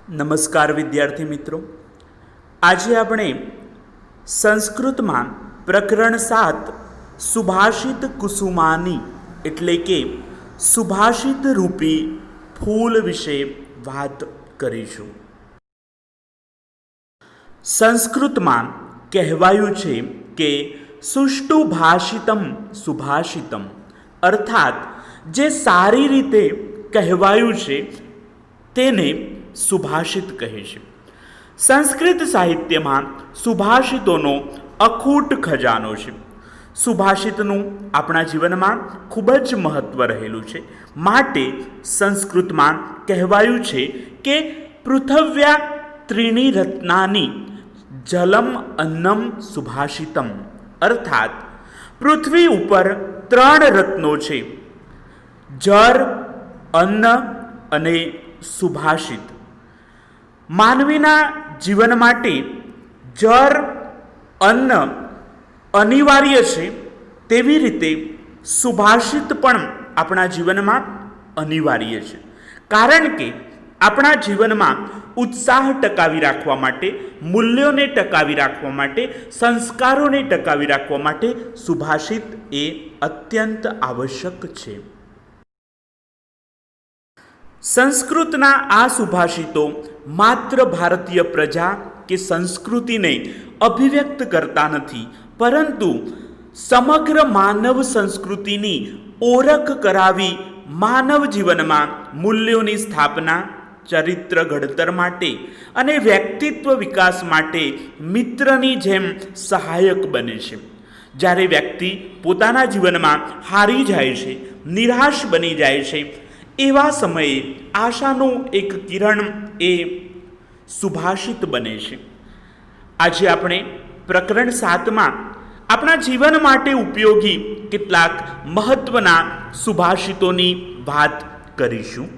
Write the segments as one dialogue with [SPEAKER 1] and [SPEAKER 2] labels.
[SPEAKER 1] નમસ્કાર વિદ્યાર્થી મિત્રો, આજે આપણે સંસ્કૃતમાં પ્રકરણ 7 સુભાષિત કુસુમાની એટલે કે સુભાષિત રૂપી ફૂલ વિશે વાત કરીશું. સંસ્કૃતમાં કહેવાયું છે કે સુષ્ટુ ભાષિતમ સુભાષિતમ, અર્થાત જે સારી રીતે કહેવાયું છે તેને સુભાષિત કહે છે. સંસ્કૃત સાહિત્યમાં સુભાષિતોનો અખૂટ ખજાનો છે. સુભાષિતનું આપણા જીવનમાં ખૂબ જ મહત્વ રહેલું છે. માટે સંસ્કૃતમાં કહેવાયું છે કે પૃથવ્યા ત્રીણી રત્નાની જલમ અન્નમ સુભાષિતમ, અર્થાત પૃથ્વી ઉપર 3 રત્નો છે: જળ, અન્ન અને સુભાષિત. માનવીના જીવન માટે જળ, અન્ન અનિવાર્ય છે, તેવી રીતે સુભાષિત પણ આપણા જીવનમાં અનિવાર્ય છે. કારણ કે આપણા જીવનમાં ઉત્સાહ ટકાવી રાખવા માટે, મૂલ્યોને ટકાવી રાખવા માટે, સંસ્કારોને ટકાવી રાખવા માટે સુભાષિત એ અત્યંત આવશ્યક છે. સંસ્કૃતના આ સુભાષિતો માત્ર ભારતીય પ્રજા કે સંસ્કૃતિને અભિવ્યક્ત કરતા નથી, પરંતુ સમગ્ર માનવ સંસ્કૃતિની ઓળખ કરાવી માનવ જીવનમાં મૂલ્યોની સ્થાપના, ચરિત્ર ઘડતર માટે અને વ્યક્તિત્વ વિકાસ માટે મિત્રની જેમ સહાયક બને છે. જ્યારે વ્યક્તિ પોતાના જીવનમાં હારી જાય છે, નિરાશ બની જાય છે, એવા સમયે આશાનું એક કિરણ એ સુભાષિત બને છે. આજે આપણે પ્રકરણ 7માં આપણા જીવન માટે ઉપયોગી કેટલાક મહત્વના સુભાષિતોની વાત કરીશું.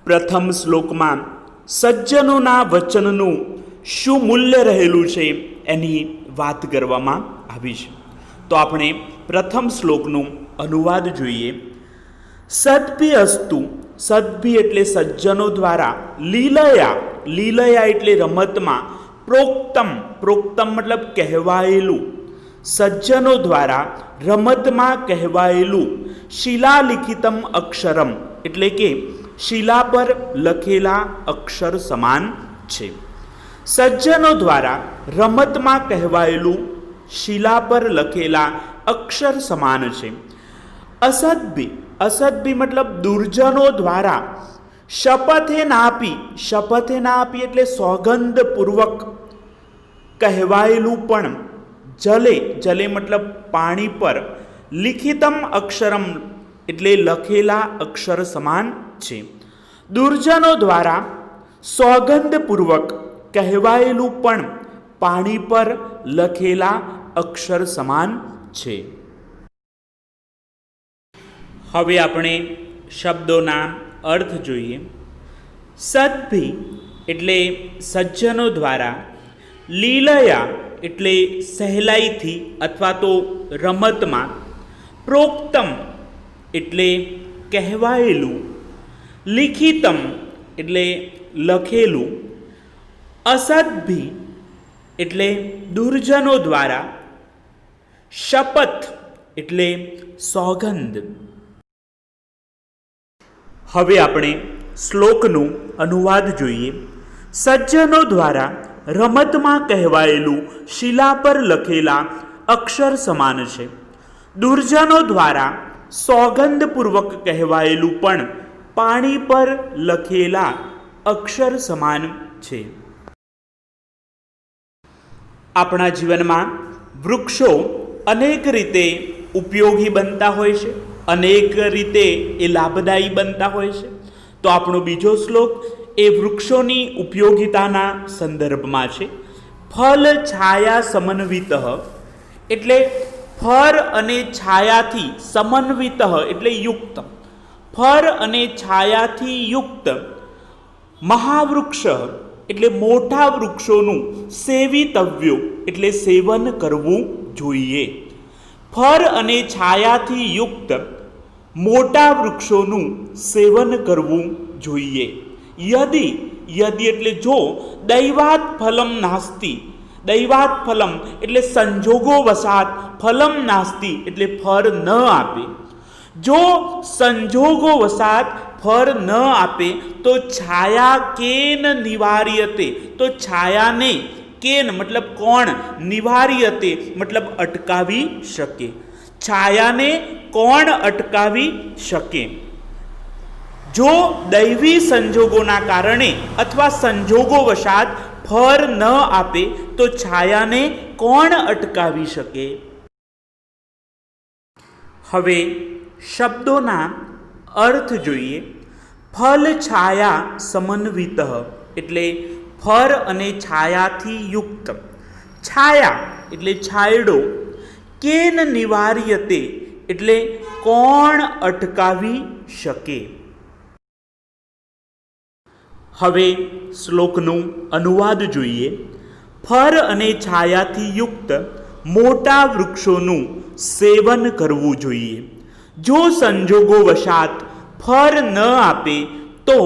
[SPEAKER 1] પ્રથમ શ્લોકમાં સજ્જનોના વચનનું શું મૂલ્ય રહેલું છે એની વાત કરવામાં આવી છે. તો આપણે પ્રથમ શ્લોકનું અનુવાદ જોઈએ. સદ્ભિ અસ્તુ, સદ્ભિ એટલે સજ્જનો દ્વારા, લીલયા, લીલયા એટલે રમતમાં, પ્રોક્તમ, પ્રોક્તમ મતલબ કહેવાયેલું, સજ્જનો દ્વારા રમતમાં કહેવાયેલું, શિલાલિખિતમ અક્ષરમ એટલે કે શિલા પર લખેલા અક્ષર સમાન છે. સજ્જનો દ્વારા રમતમાં કહેવાયેલું શિલા પર લખેલા અક્ષર સમાન છે. અસદ્ભિ, અસદ્ભિ મતલબ દુર્જનો દ્વારા, શપથે નાપી, શપથે નાપી એટલે સોગંદપૂર્વક કહેવાયેલું પણ, જલે, જલે મતલબ પાણી પર, લિખિતમ અક્ષરમ એટલે લખેલા અક્ષર સમાન છે. દુર્જનો દ્વારા સોગંદપૂર્વક કહેવાયેલું પણ પાણી પર લખેલા અક્ષર સમાન છે. હવે આપણે શબ્દોના અર્થ જોઈએ. સદ્ભિ એટલે સજ્જનો દ્વારા, લીલયા એટલે સહેલાઈથી અથવા તો રમતમાં, પ્રોક્તમ એટલે કહેવાયેલું, લિખિતમ એટલે લખેલું, અસદ્ભિ એટલે દુર્જનો દ્વારા, શપથ એટલે સોગંદ. હવે આપણે શ્લોકનું અનુવાદ જોઈએ. સજ્જનો દ્વારા રમતમાં કહેવાયેલું શિલા પર લખેલા અક્ષર સમાન છે. દુર્જનો દ્વારા સોગંદપૂર્વક કહેવાયેલું પણ પાણી પર લખેલા અક્ષર સમાન છે. આપણા જીવનમાં વૃક્ષો અનેક રીતે ઉપયોગી બનતા હોય છે, અનેક રીતે એ લાભદાયી બનતા હોય છે. તો આપણો બીજો શ્લોક એ વૃક્ષોની ઉપયોગિતાના સંદર્ભમાં છે. ફલ છાયા સમન્વિત એટલે ફળ અને છાયાથી, સમન્વિત એટલે યુક્ત, ફળ અને છાયાથી યુક્ત મહાવૃક્ષ એટલે મોટા વૃક્ષોનું સેવિતવ્યો એટલે સેવન કરવું જોઈએ. ફળ અને છાયાથી યુક્ત મોટા વૃક્ષોનું સેવન કરવું જોઈએ. યદિ, યદિ એટલે જો, દૈવાત ફલમ નાસ્તિ, દૈવાત ફલમ એટલે સંજોગો વસાત, ફલમ નાસ્તિ એટલે ફળ ન આપે. જો સંજોગો વસાત ફળ ન આપે તો છાયા કેન નિવાર્યતે, તો છાયાને કેન મતલબ કોણ, નિવાર્યતે મતલબ અટકાવી શકે. છાયાને કોણ અટકાવી શકે? જો દૈવી સંજોગોના કારણે અથવા સંજોગો વશાત ફળ ન આપે તો છાયાને કોણ અટકાવી શકે? હવે શબ્દોના અર્થ જોઈએ. ફલ છાયા સમન્વિત એટલે ફળ અને છાયાથી યુક્ત. છાયા એટલે છાયડો. કેન નિવાર્યતે એટલે કોણ અટકાવી શકે? હવે શ્લોકનું અનુવાદ જોઈએ. ફળ અને છાયાથી યુક્ત મોટા વૃક્ષોનું સેવન કરવું જોઈએ. જો સંજોગો વશાત ફળ ન આપે તો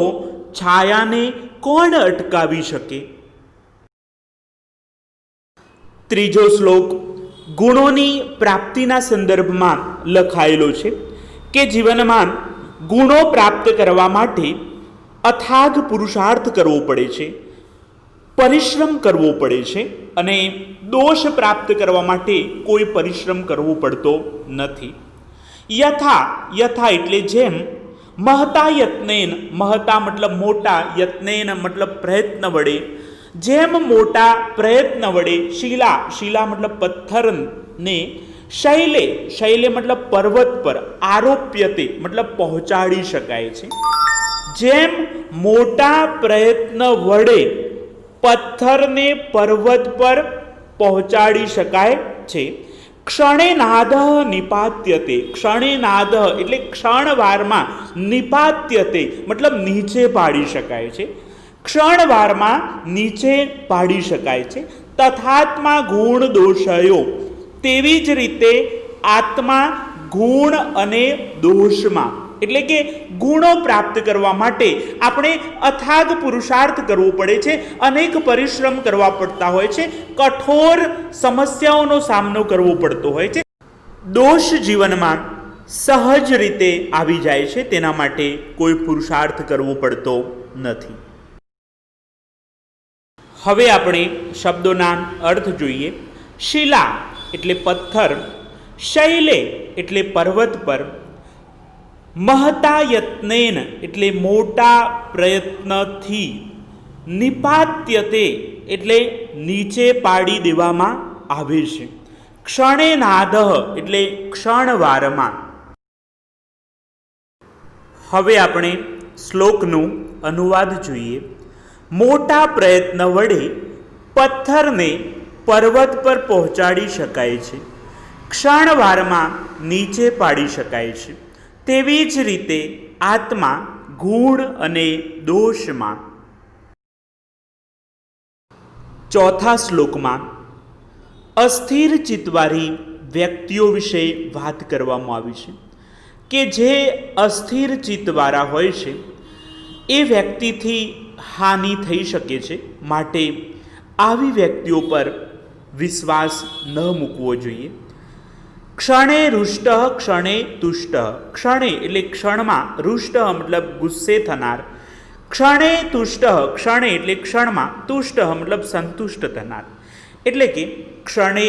[SPEAKER 1] છાયાને કોણ અટકાવી શકે? ત્રીજો શ્લોક ગુણોની પ્રાપ્તિના સંદર્ભમાં લખાયેલો છે કે જીવનમાં ગુણો પ્રાપ્ત કરવા માટે અથાગ પુરુષાર્થ કરવો પડે છે, પરિશ્રમ કરવો પડે છે, અને દોષ પ્રાપ્ત કરવા માટે કોઈ પરિશ્રમ કરવો પડતો નથી. યથા, યથા એટલે જેમ, મહતા યત્નેન, મહતા મતલબ મોટા, યત્નેન મતલબ પ્રયત્ન વડે, જેમ મોટા પ્રયત્ન વડે, શિલા, શિલા મતલબ પથ્થરને, શૈલે, શૈલે મતલબ પર્વત પર, આરોપ્યતે મતલબ પહોંચાડી શકાય છે. જેમ મોટા પ્રયત્ન વડે પથ્થરને પર્વત પર પહોંચાડી શકાય છે. ક્ષણે નાદ નિપાત્યતે, ક્ષણે નાદ એટલે ક્ષણવારમાં, નિપાત્યતે મતલબ નીચે પાડી શકાય છે, ક્ષણવારમાં નીચે પાડી શકાય છે. તથાત્મા ગુણ દોષયો, તેવી જ રીતે આત્મા ગુણ અને દોષમાં, એટલે કે ગુણો પ્રાપ્ત કરવા માટે આપણે અથાગ પુરુષાર્થ કરવો પડે છે, અનેક પરિશ્રમ કરવા પડતા હોય છે, કઠોર સમસ્યાઓનો સામનો કરવો પડતો હોય છે. દોષ જીવનમાં સહજ રીતે આવી જાય છે, તેના માટે કોઈ પુરુષાર્થ કરવો પડતો નથી. હવે આપણે શબ્દોના અર્થ જોઈએ. શિલા એટલે પથ્થર, શૈલે એટલે પર્વત પર, મહતા યત્નેન એટલે મોટા પ્રયત્નથી, નિપાત્યતે એટલે નીચે પાડી દેવામાં આવે છે, ક્ષણે નાદ એટલે ક્ષણવારમાં. હવે આપણે શ્લોકનું અનુવાદ જોઈએ. મોટા પ્રયત્ન વડે પથ્થરને પર્વત પર પહોંચાડી શકાય છે, ક્ષણવારમાં નીચે પાડી શકાય છે. તેવી જ રીતે આત્મા ગુણ અને દોષમાં. ચોથા શ્લોકમાં અસ્થિર ચિત્તવાળી વ્યક્તિઓ વિશે વાત કરવામાં આવી છે કે જે અસ્થિર ચિત્તવાળા હોય છે એ વ્યક્તિથી હાનિ થઈ શકે છે, માટે આવી વ્યક્તિઓ પર વિશ્વાસ ન મૂકવો જોઈએ. ક્ષણે રુષ્ટ ક્ષણે તુષ્ટ, ક્ષણે એટલે ક્ષણમાં, રુષ્ટ મતલબ ગુસ્સે થનાર, ક્ષણે તુષ્ટ ક્ષણે એટલે ક્ષણમાં, તુષ્ટ મતલબ સંતુષ્ટ થનાર, એટલે કે ક્ષણે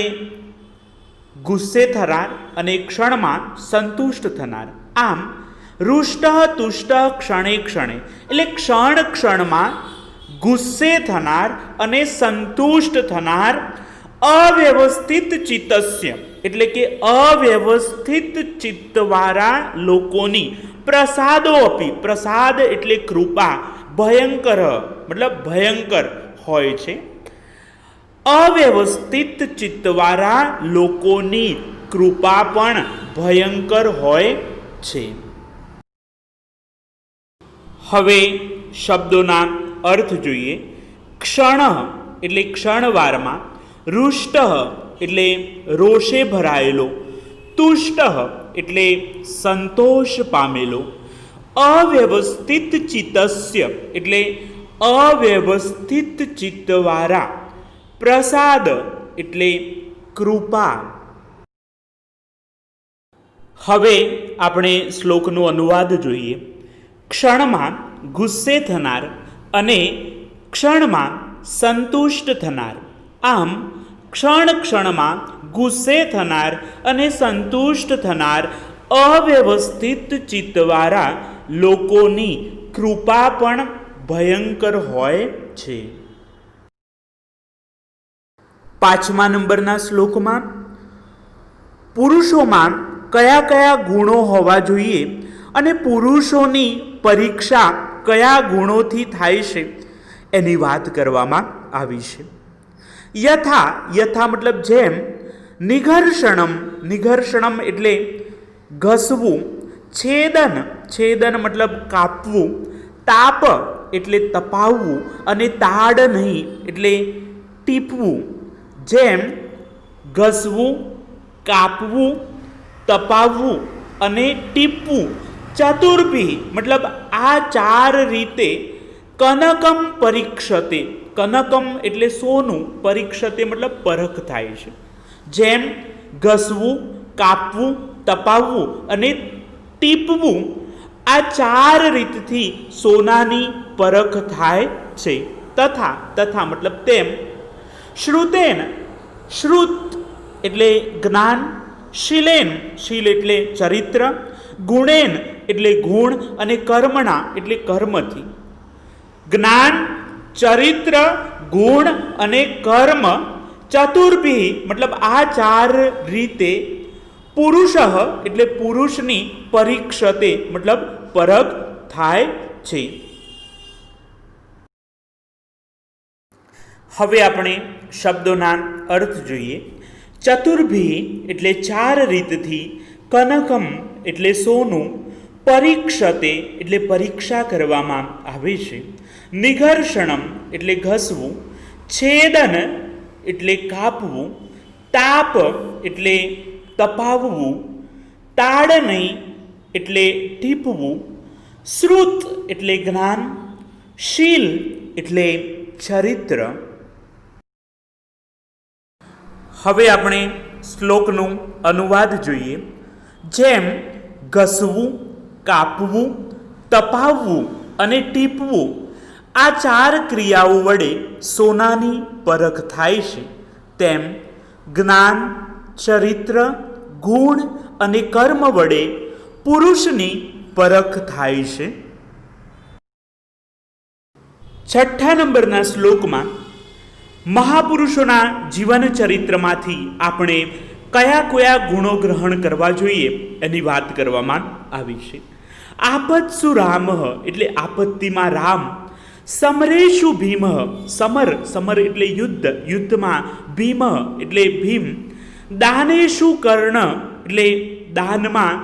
[SPEAKER 1] ગુસ્સે થનાર અને ક્ષણમાં સંતુષ્ટ થનાર. આમ રુષ્ટ તુષ્ટ ક્ષણે ક્ષણે એટલે ક્ષણ ક્ષણમાં ગુસ્સે થનાર અને સંતુષ્ટ થનાર, અવ્યવસ્થિત ચિત્તસ્ય એટલે કે અવ્યવસ્થિત ચિત્તવાળા લોકોની પ્રસાદો અપી, પ્રસાદ એટલે કૃપા, ભયંકર મતલબ ભયંકર હોય છે. અવ્યવસ્થિત ચિત્તવાળા લોકોની કૃપા પણ ભયંકર હોય છે. હવે શબ્દોના અર્થ જોઈએ. ક્ષણ એટલે ક્ષણવારમાં, રુષ્ટ એટલે રોષે ભરાયેલો, તુષ્ટ એટલે સંતોષ પામેલો, અવ્યવસ્થિત ચિત્તસ્ય એટલે અવ્યવસ્થિત ચિત્તવાળા, પ્રસાદ એટલે કૃપા. હવે આપણે શ્લોકનો અનુવાદ જોઈએ. ક્ષણમાં ગુસ્સે થનાર અને ક્ષણમાં સંતુષ્ટ થનાર. આમ ક્ષણ ક્ષણમાં ગુસ્સે થનાર અને સંતુષ્ટ થનાર અવ્યવસ્થિત ચિત્તવાળા લોકોની કૃપા પણ ભયંકર હોય છે. 5મા નંબરના શ્લોકમાં પુરુષોમાં કયા કયા ગુણો હોવા જોઈએ અને પુરુષોની પરીક્ષા કયા ગુણોથી થાય છે એની વાત કરવામાં આવી છે. યથા, યથા મતલબ જેમ, નિઘર્ષણમ, નિઘર્ષણમ એટલે ઘસવું, છેદન, છેદન મતલબ કાપવું, તાપ એટલે તપાવવું અને તાડ નહીં એટલે ટીપવું. જેમ ઘસવું, કાપવું, તપાવવું અને ટીપવું, ચતુર્ભી મતલબ આ 4 રીતે કનકમ પરીક્ષતે, કનકમ એટલે સોનું, પરીક્ષતે મતલબ પરખ થાય છે. જેમ ઘસવું, કાપવું, તપાવવું અને ટીપવું, આ 4 રીતથી સોનાની પરખ થાય છે. તથા, તથા મતલબ તેમ, શ્રુતેન, શ્રુત એટલે જ્ઞાન, શીલેન, શીલ એટલે ચરિત્ર, ગુણેન એટલે ગુણ અને કર્મણા એટલે કર્મથી. જ્ઞાન, ચરિત્ર, ગુણ અને કર્મ, ચતુર્ભી મતલબ આ 4 રીતે પુરુષ એટલે પુરુષની પરીક્ષતે મતલબ પરખ થાય છે. હવે આપણે શબ્દોના અર્થ જોઈએ. ચતુર્ભી એટલે 4 રીતથી, કનકમ એટલે સોનું, પરીક્ષતે એટલે પરીક્ષા કરવામાં આવે છે, નિઘર્ષણમ એટલે ઘસવું, છેદન એટલે કાપવું, તાપ એટલે તપાવવું, તાડનઈ એટલે ટીપવું, શ્રુત એટલે જ્ઞાન, શીલ એટલે ચરિત્ર. હવે આપણે શ્લોકનો અનુવાદ જોઈએ. જેમ ઘસવું, કાપવું, તપાવવું અને ટીપવું, આ 4 ક્રિયાઓ વડે સોનાની પરખ થાય છે, તેમ જ્ઞાન, ચરિત્ર, ગુણ અને કર્મ વડે પુરુષની પરખ થાય છે. 6ઠ્ઠા નંબરના શ્લોકમાં મહાપુરુષોના જીવન ચરિત્રમાંથી આપણે કયા કયા ગુણો ગ્રહણ કરવા જોઈએ એની વાત કરવામાં આવી છે. આપત્સુ રામ એટલે આપત્તિમાં રામ, સમરેશુ ભીમ, સમર, સમર એટલે યુદ્ધ, યુદ્ધમાં ભીમ એટલે ભીમ, દાનેશુ કર્ણ એટલે દાનમાં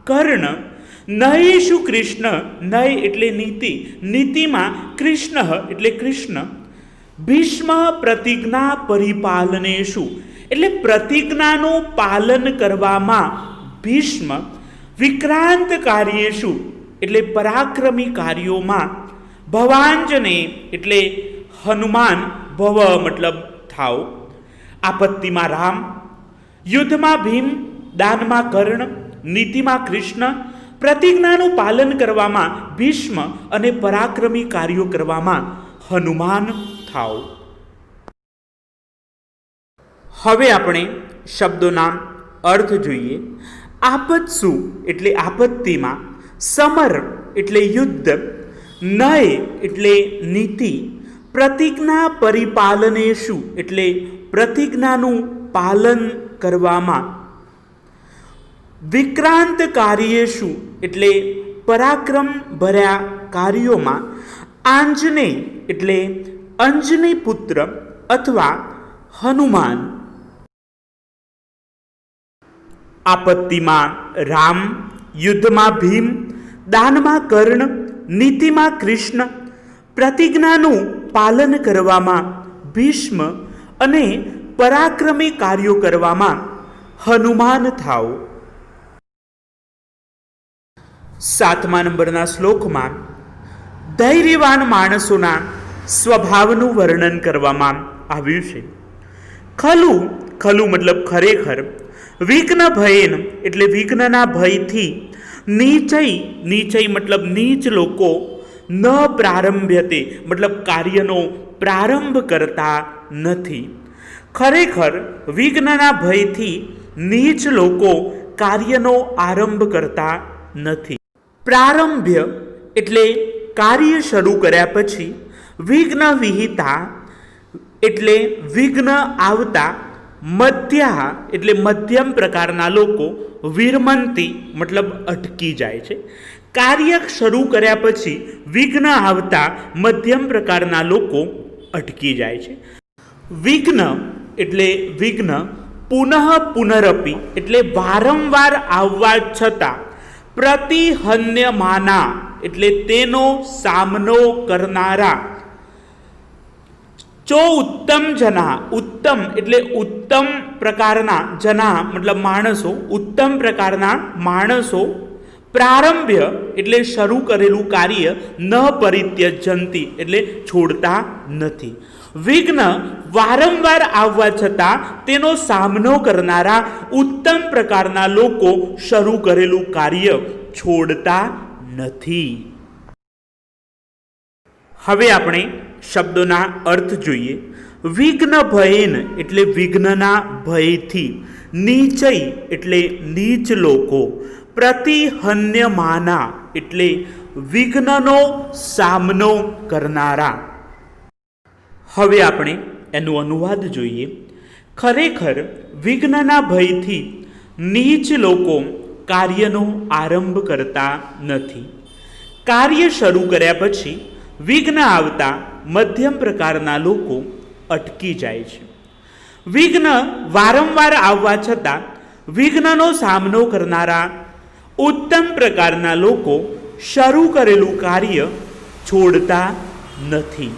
[SPEAKER 1] કર્ણ, નયેશુ કૃષ્ણ, નય એટલે નીતિ, નીતિમાં કૃષ્ણ એટલે કૃષ્ણ, ભીષ્મ પ્રતિજ્ઞા પરિપાલનેશુ એટલે પ્રતિજ્ઞાનું પાલન કરવામાં ભીષ્મ, વિક્રાંત કાર્યેશુ એટલે પરાક્રમી કાર્યોમાં, ભવાંજને એટલે હનુમાન, ભવ મતલબ થાવ, આપત્તિમાં રામ, યુદ્ધમાં ભીમ, દાનમાં કર્ણ, નીતિમાં કૃષ્ણ, પ્રતિજ્ઞાનું પાલન કરવામાં ભીષ્મ અને પરાક્રમી કાર્યો કરવામાં હનુમાન થાવ. હવે આપણે શબ્દોના અર્થ જોઈએ. આપત્સુ એટલે આપત્તિમાં, સમર એટલે યુદ્ધ, નય એટલે નીતિ, પ્રતિજ્ઞા પરિપાલનેશુ એટલે પ્રતિજ્ઞાનું પાલન કરવામાં, વિક્રાંત કાર્યેશુ એટલે પરાક્રમ ભર્યા કાર્યોમાં, આંજનેય એટલે અંજની પુત્ર અથવા હનુમાન. આપત્તિમાં રામ, યુદ્ધમાં ભીમ, દાનમાં કર્ણ, નીતિમાં કૃષ્ણ, પ્રતિજ્ઞાનું પાલન કરવામાં ભીષ્મ અને પરાક્રમી કાર્યો કરવામાં હનુમાન થાવ. 7મા નંબરના શ્લોકમાં ધૈર્યવાન માણસોના સ્વભાવનું વર્ણન કરવામાં આવ્યું છે. ખલુ, ખલુ મતલબ ખરેખર, વિઘ્ન ભયેન એટલે વિઘ્નના ભયથી, નીચય, નીચય મતલબ નીચ લોકો, ન પ્રારંભ્યતે મતલબ કાર્યનો પ્રારંભ કરતા નથી. ખરેખર વિઘ્નના ભયથી નીચ લોકો કાર્યનો આરંભ કરતા નથી. પ્રારંભ્ય એટલે કાર્ય શરૂ કર્યા પછી, વિઘ્ન વિહિતા એટલે વિઘ્ન આવતા, મધ્યા એટલે મધ્યમ પ્રકારના લોકો, વિરમંતી મતલબ અટકી જાય છે. કાર્ય શરૂ કર્યા પછી વિઘ્ન આવતા મધ્યમ પ્રકારના લોકો અટકી જાય છે. વિઘ્ન એટલે વિઘ્ન, પુનઃ પુનરપી એટલે વારંવાર આવવા છતાં, પ્રતિહન્યમાના એટલે તેનો સામનો કરનારા, ચો ઉત્તમ જના, ઉત્તમ એટલે ઉત્તમ પ્રકારના, જના મતલબ માણસો, ઉત્તમ પ્રકારના માણસો, પ્રારંભ્ય એટલે શરૂ કરેલું કાર્ય, ન પરિત્યજંતી એટલે છોડતા નથી. વિઘ્ન વારંવાર આવવા છતાં તેનો સામનો કરનારા ઉત્તમ પ્રકારના લોકો શરૂ કરેલું કાર્ય છોડતા નથી. હવે આપણે શબ્દોના અર્થ જોઈએ. વિઘ્ન ભયેન એટલે વિઘ્નના ભયથી, નીચય એટલે નીચ લોકો, પ્રતિહન્યમાના એટલે વિઘ્નનો સામનો કરનારા. હવે આપણે એનો અનુવાદ જોઈએ. ખરેખર વિઘ્નના ભયથી નીચ લોકો કાર્યનો આરંભ કરતા નથી. કાર્ય શરૂ કર્યા પછી વિઘ્ન આવતા મધ્યમ પ્રકારના લોકો અટકી જાય છે. વિઘ્ન વારંવાર આવવા છતાં વિઘ્નનો સામનો કરનારા ઉત્તમ પ્રકારના લોકો શરૂ કરેલું કાર્ય છોડતા નથી.